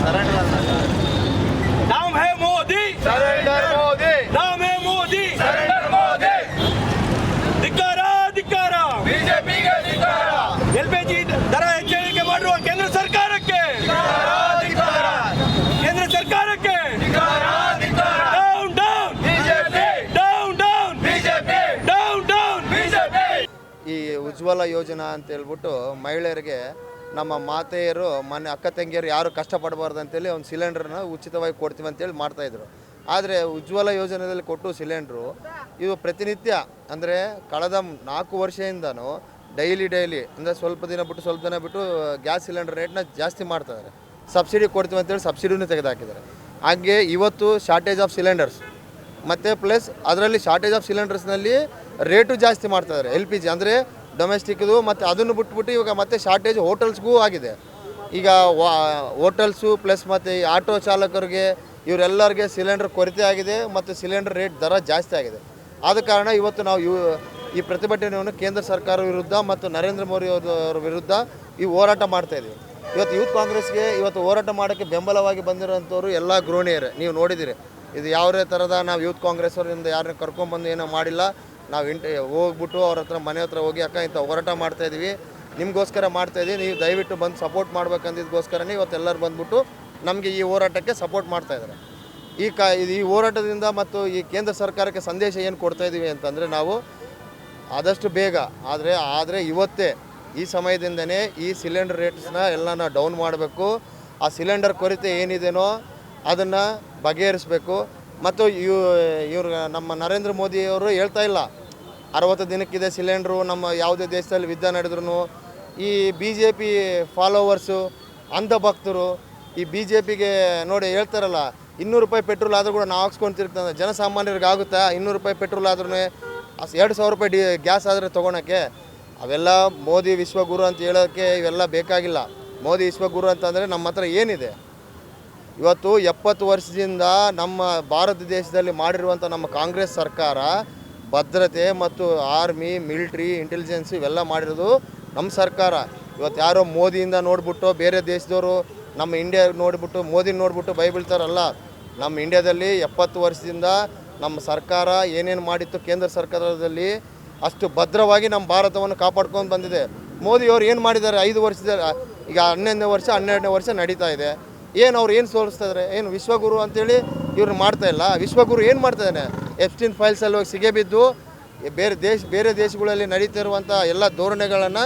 नाम है मोदी, सरेंडर मोदी, नाम है मोदी, सरेंडर मोदी, ಧಿಕ್ಕಾರ ಧಿಕ್ಕಾರ ಬಿಜೆಪಿಗೆ ಧಿಕ್ಕಾರ, ಎಲ್ಪಿಜಿ ದರ ಹೆಚ್ಚಳಿಕೆ ಮಾಡಿರುವ ಕೇಂದ್ರ ಸರ್ಕಾರಕ್ಕೆ, ಧಿಕ್ಕಾರ, ಕೇಂದ್ರ ಸರ್ಕಾರಕ್ಕೆ ಧಿಕ್ಕಾರ, ಧಿಕ್ಕಾರ, down down BJP, down down BJP, down down BJP. ಈ ಉಜ್ವಲ ಯೋಜನಾ ಅಂತ ಹೇಳ್ಬಿಟ್ಟು ಮಹಿಳೆಯರಿಗೆ ನಮ್ಮ ಮಾತೆಯರು ಮನೆ ಅಕ್ಕ ತಂಗಿಯರು ಯಾರು ಕಷ್ಟಪಡಬಾರ್ದು ಅಂತೇಳಿ ಒಂದು ಸಿಲಿಂಡ್ರನ್ನ ಉಚಿತವಾಗಿ ಕೊಡ್ತೀವಿ ಅಂತೇಳಿ ಮಾಡ್ತಾಯಿದ್ರು. ಆದರೆ ಉಜ್ವಲ ಯೋಜನೆಯಲ್ಲಿ ಕೊಟ್ಟು ಸಿಲಿಂಡ್ರು ಇದು ಪ್ರತಿನಿತ್ಯ ಅಂದರೆ ಕಳೆದ 4 ವರ್ಷದಿಂದನೂ ಡೈಲಿ ಅಂದರೆ ಸ್ವಲ್ಪ ದಿನ ಬಿಟ್ಟು ಗ್ಯಾಸ್ ಸಿಲಿಂಡರ್ ರೇಟ್ನ ಜಾಸ್ತಿ ಮಾಡ್ತಾಯಿದ್ದಾರೆ. ಸಬ್ಸಿಡಿ ಕೊಡ್ತೀವಿ ಅಂತೇಳಿ ಸಬ್ಸಿಡಿನೂ ತೆಗೆದುಹಾಕಿದ್ದಾರೆ. ಹಾಗೆ ಇವತ್ತು ಶಾರ್ಟೇಜ್ ಆಫ್ ಸಿಲಿಂಡರ್ಸ್ ಮತ್ತು ಪ್ಲಸ್ ಅದರಲ್ಲಿ ಶಾರ್ಟೇಜ್ ಆಫ್ ಸಿಲಿಂಡರ್ಸ್ನಲ್ಲಿ ರೇಟು ಜಾಸ್ತಿ ಮಾಡ್ತಾಯಿದ್ದಾರೆ. LPG ಅಂದರೆ ಡೊಮೆಸ್ಟಿಕ್ದು, ಮತ್ತು ಅದನ್ನು ಬಿಟ್ಬಿಟ್ಟು ಇವಾಗ ಮತ್ತೆ ಶಾರ್ಟೇಜ್ ಹೋಟೆಲ್ಸ್ಗೂ ಆಗಿದೆ. ಈಗ ಹೋಟೆಲ್ಸು ಪ್ಲಸ್ ಮತ್ತು ಈ ಆಟೋ ಚಾಲಕರಿಗೆ ಇವರೆಲ್ಲರಿಗೆ ಸಿಲಿಂಡರ್ ಕೊರತೆ ಆಗಿದೆ ಮತ್ತು ಸಿಲಿಂಡರ್ ರೇಟ್ ದರ ಜಾಸ್ತಿ ಆಗಿದೆ. ಆದ ಕಾರಣ ಇವತ್ತು ನಾವು ಈ ಪ್ರತಿಭಟನೆಯನ್ನು ಕೇಂದ್ರ ಸರ್ಕಾರ ವಿರುದ್ಧ ಮತ್ತು ನರೇಂದ್ರ ಮೋದಿ ಅವರ ವಿರುದ್ಧ ಈ ಹೋರಾಟ ಮಾಡ್ತಾಯಿದ್ದೀವಿ. ಇವತ್ತು ಯೂತ್ ಕಾಂಗ್ರೆಸ್ಗೆ ಇವತ್ತು ಹೋರಾಟ ಮಾಡೋಕ್ಕೆ ಬೆಂಬಲವಾಗಿ ಬಂದಿರೋಂಥವ್ರು ಎಲ್ಲ ಗೃಹಿಣಿಯರೇ. ನೀವು ನೋಡಿದ್ದೀರಿ, ಇದು ಯಾವುದೇ ಥರದ ನಾವು ಯೂತ್ ಕಾಂಗ್ರೆಸ್ ಅವರಿಂದ ಯಾರನ್ನ ಕರ್ಕೊಂಡ್ಬಂದು ಏನೋ ಮಾಡಿಲ್ಲ. ನಾವು ಹೋಗ್ಬಿಟ್ಟು ಅವ್ರ ಹತ್ರ ಮನೆ ಹತ್ರ ಹೋಗಿ ಅಕ್ಕ ಇಂಥ ಹೋರಾಟ ಮಾಡ್ತಾಯಿದ್ದೀವಿ, ನಿಮಗೋಸ್ಕರ ಮಾಡ್ತಾಯಿದ್ದೀವಿ, ನೀವು ದಯವಿಟ್ಟು ಬಂದು ಸಪೋರ್ಟ್ ಮಾಡ್ಬೇಕಂದಿದ್ದಗೋಸ್ಕರನೇ ಇವತ್ತೆಲ್ಲರೂ ಬಂದ್ಬಿಟ್ಟು ನಮಗೆ ಈ ಹೋರಾಟಕ್ಕೆ ಸಪೋರ್ಟ್ ಮಾಡ್ತಾಯಿದ್ದಾರೆ. ಈ ಹೋರಾಟದಿಂದ ಮತ್ತು ಈ ಕೇಂದ್ರ ಸರ್ಕಾರಕ್ಕೆ ಸಂದೇಶ ಏನು ಕೊಡ್ತಾಯಿದ್ದೀವಿ ಅಂತಂದರೆ, ನಾವು ಆದಷ್ಟು ಬೇಗ ಆದರೆ ಇವತ್ತೇ ಈ ಸಮಯದಿಂದನೇ ಈ ಸಿಲಿಂಡರ್ ರೇಟ್ಸ್ನ ಎಲ್ಲನ ಡೌನ್ ಮಾಡಬೇಕು. ಆ ಸಿಲಿಂಡರ್ ಕೊರತೆ ಏನಿದೆಯೋ ಅದನ್ನು ಬಗೆಹರಿಸಬೇಕು. ಮತ್ತು ಇವ್ರು ನಮ್ಮ ನರೇಂದ್ರ ಮೋದಿಯವರು ಹೇಳ್ತಾ ಇಲ್ಲ 60 ದಿನಕ್ಕಿದೆ ಸಿಲಿಂಡ್ರು. ನಮ್ಮ ಯಾವುದೇ ದೇಶದಲ್ಲಿ ಯುದ್ಧ ನಡೆದ್ರೂ ಈ BJP ಫಾಲೋವರ್ಸು ಅಂಧಭಕ್ತರು ಈ BJPಗೆ ನೋಡಿ ಹೇಳ್ತಾರಲ್ಲ, 200 ರೂಪಾಯಿ ಪೆಟ್ರೋಲ್ ಆದರೂ ಕೂಡ ನಾವು ಹಾಕ್ಸ್ಕೊಂಡು ಜನಸಾಮಾನ್ಯರಿಗೆ ಆಗುತ್ತಾ? 200 ರೂಪಾಯಿ ಪೆಟ್ರೋಲ್ ಆದ್ರೂ 2,000 ರೂಪಾಯಿ ಗ್ಯಾಸ್ ಆದರೆ ತೊಗೊಳಕ್ಕೆ? ಅವೆಲ್ಲ ಮೋದಿ ವಿಶ್ವಗುರು ಅಂತ ಹೇಳೋಕ್ಕೆ ಇವೆಲ್ಲ ಬೇಕಾಗಿಲ್ಲ. ಮೋದಿ ವಿಶ್ವಗುರು ಅಂತಂದರೆ ನಮ್ಮ ಹತ್ರ ಏನಿದೆ? ಇವತ್ತು 70 ವರ್ಷದಿಂದ ನಮ್ಮ ಭಾರತ ದೇಶದಲ್ಲಿ ಮಾಡಿರುವಂಥ ನಮ್ಮ ಕಾಂಗ್ರೆಸ್ ಸರ್ಕಾರ ಭದ್ರತೆ ಮತ್ತು ಆರ್ಮಿ, ಮಿಲಿಟ್ರಿ, ಇಂಟೆಲಿಜೆನ್ಸ್ ಇವೆಲ್ಲ ಮಾಡಿರೋದು ನಮ್ಮ ಸರ್ಕಾರ. ಇವತ್ತು ಯಾರೋ ಮೋದಿಯಿಂದ ನೋಡಿಬಿಟ್ಟು ಬೇರೆ ದೇಶದವರು ನಮ್ಮ ಇಂಡಿಯಾ ನೋಡಿಬಿಟ್ಟು ಮೋದಿನ ನೋಡಿಬಿಟ್ಟು ಬೈಬಿಳ್ತಾರಲ್ಲ. ನಮ್ಮ ಇಂಡಿಯಾದಲ್ಲಿ 70 ವರ್ಷದಿಂದ ನಮ್ಮ ಸರ್ಕಾರ ಏನೇನು ಮಾಡಿತ್ತು ಕೇಂದ್ರ ಸರ್ಕಾರದಲ್ಲಿ ಅಷ್ಟು ಭದ್ರವಾಗಿ ನಮ್ಮ ಭಾರತವನ್ನು ಕಾಪಾಡ್ಕೊಂಡು ಬಂದಿದೆ. ಮೋದಿಯವರು ಏನು ಮಾಡಿದ್ದಾರೆ 5 ವರ್ಷದ, ಈಗ 12ನೇ ವರ್ಷ ನಡೀತಾ ಇದೆ. ಅವ್ರು ಏನು ಸೋಲಿಸ್ತಿದ್ದಾರೆ? ಏನು ವಿಶ್ವಗುರು ಅಂತೇಳಿ ಇವ್ರನ್ನ ಮಾಡ್ತಾಯಿಲ್ಲ. ವಿಶ್ವಗುರು ಏನು ಮಾಡ್ತಾಯಿದ್ದಾನೆ? ಎಫ್ಸ್ಟೀನ್ ಫೈಲ್ಸಲ್ಲಿ ಹೋಗಿ ಸಿಗಬಿದ್ದು ಬೇರೆ ದೇಶಗಳಲ್ಲಿ ನಡೀತಿರುವಂಥ ಎಲ್ಲ ಧೋರಣೆಗಳನ್ನು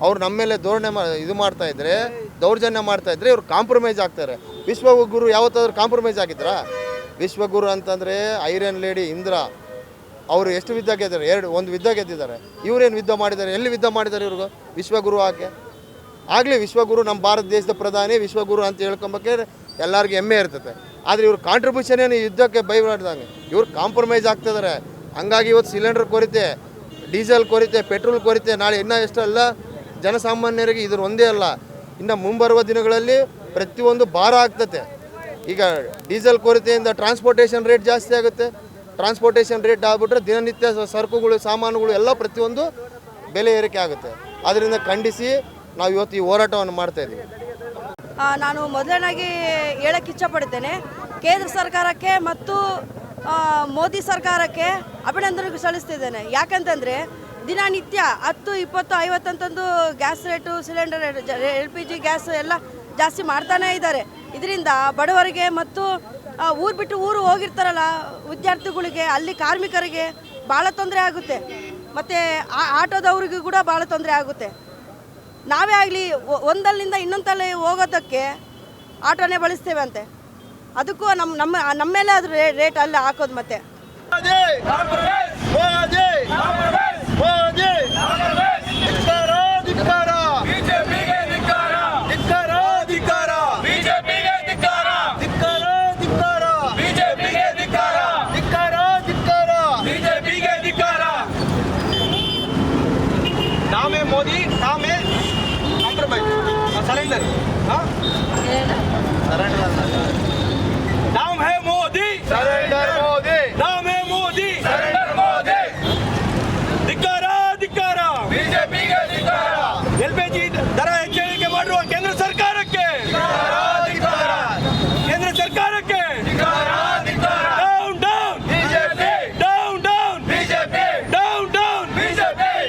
ಅವ್ರು ನಮ್ಮ ಮೇಲೆ ಮಾಡ್ತಾಯಿದ್ರೆ, ದೌರ್ಜನ್ಯ ಮಾಡ್ತಾಯಿದ್ರೆ ಇವ್ರು ಕಾಂಪ್ರಮೈಸ್ ಆಗ್ತಾರೆ. ವಿಶ್ವಗುರು ಯಾವತ್ತಾದ್ರೂ ಕಾಂಪ್ರಮೈಸ್ ಆಗಿದ್ರಾ? ವಿಶ್ವಗುರು ಅಂತಂದರೆ ಐರನ್ ಲೇಡಿ ಇಂದ್ರ, ಅವರು ಎಷ್ಟು ಯುದ್ಧ ಗೆದ್ದಿದ್ದಾರೆ? ಒಂದು ಯುದ್ಧ ಗೆದ್ದಿದ್ದಾರೆ. ಇವರೇನು ಯುದ್ಧ ಮಾಡಿದ್ದಾರೆ? ಎಲ್ಲಿ ಯುದ್ಧ ಮಾಡಿದ್ದಾರೆ ಇವ್ರಿಗೂ ವಿಶ್ವಗುರು ಆಗಲಿ ವಿಶ್ವಗುರು ನಮ್ಮ ಭಾರತ ದೇಶದ ಪ್ರಧಾನಿ ವಿಶ್ವಗುರು ಅಂತ ಹೇಳ್ಕೊಬೇಕೆ ಎಲ್ಲರಿಗೂ ಹೆಮ್ಮೆ ಇರ್ತದೆ. ಆದರೆ ಇವ್ರ ಕಾಂಟ್ರಿಬ್ಯೂಷನ್ ಏನು ಯುದ್ಧಕ್ಕೆ ಬೈಬಾರ್ದಂಗೆ ಇವ್ರು ಕಾಂಪ್ರಮೈಸ್ ಆಗ್ತಿದ್ದಾರೆ. ಹಂಗಾಗಿ ಇವತ್ತು ಸಿಲಿಂಡರ್ ಕೊರತೆ, ಡೀಸೆಲ್ ಕೊರತೆ, ಪೆಟ್ರೋಲ್ ಕೊರತೆ, ನಾಳೆ ಇನ್ನೂ ಎಷ್ಟಲ್ಲ ಜನಸಾಮಾನ್ಯರಿಗೆ ಇದ್ರ ಒಂದೇ ಅಲ್ಲ, ಇನ್ನು ಮುಂಬರುವ ದಿನಗಳಲ್ಲಿ ಪ್ರತಿಯೊಂದು ಭಾರ ಆಗ್ತದೆ. ಈಗ ಡೀಸೆಲ್ ಕೊರತೆಯಿಂದ ಟ್ರಾನ್ಸ್ಪೋರ್ಟೇಷನ್ ರೇಟ್ ಜಾಸ್ತಿ ಆಗುತ್ತೆ. ಟ್ರಾನ್ಸ್ಪೋರ್ಟೇಷನ್ ರೇಟ್ ಆಗಿಬಿಟ್ರೆ ದಿನನಿತ್ಯ ಸರಕುಗಳು, ಸಾಮಾನುಗಳು ಎಲ್ಲ ಪ್ರತಿಯೊಂದು ಬೆಲೆ ಏರಿಕೆ ಆಗುತ್ತೆ. ಅದರಿಂದ ಖಂಡಿಸಿ ನಾವು ಇವತ್ತು ಈ ಹೋರಾಟವನ್ನು ಮಾಡ್ತಾಯಿದ್ದೀವಿ. ನಾನು ಮೊದಲನಾಗಿ ಹೇಳಕ್ಕೆ ಇಷ್ಟಪಡ್ತೇನೆ, ಕೇಂದ್ರ ಸರ್ಕಾರಕ್ಕೆ ಮತ್ತು ಮೋದಿ ಸರ್ಕಾರಕ್ಕೆ ಅಭಿನಂದನೆ ಸಲ್ಲಿಸ್ತಿದ್ದೇನೆ. ಯಾಕಂತಂದರೆ ದಿನನಿತ್ಯ 10, 20, 50 ಅಂತಂದು gas rate, cylinder LPG gas ಎಲ್ಲ ಜಾಸ್ತಿ ಮಾಡ್ತಾನೇ ಇದ್ದಾರೆ. ಇದರಿಂದ ಬಡವರಿಗೆ ಮತ್ತು ಊರು ಬಿಟ್ಟು ಊರು ಹೋಗಿರ್ತಾರಲ್ಲ ವಿದ್ಯಾರ್ಥಿಗಳಿಗೆ, ಅಲ್ಲಿ ಕಾರ್ಮಿಕರಿಗೆ ಭಾಳ ತೊಂದರೆ ಆಗುತ್ತೆ. ಮತ್ತು ಆಟೋದವ್ರಿಗೂ ಕೂಡ ಭಾಳ ತೊಂದರೆ ಆಗುತ್ತೆ. ನಾವೇ ಆಗಲಿ ಒಂದಲ್ಲಿಂದ ಇನ್ನೊಂದಲ್ಲಿ ಹೋಗೋದಕ್ಕೆ ಆಟೋನೇ ಬಳಸ್ತೇವೆ ಅಂತೆ, ಅದಕ್ಕೂ ನಮ್ಮ ಮೇಲೆ ಅದ್ರ ರೇಟ್ ಅಲ್ಲಿ ಹಾಕೋದು. ಮತ್ತೆ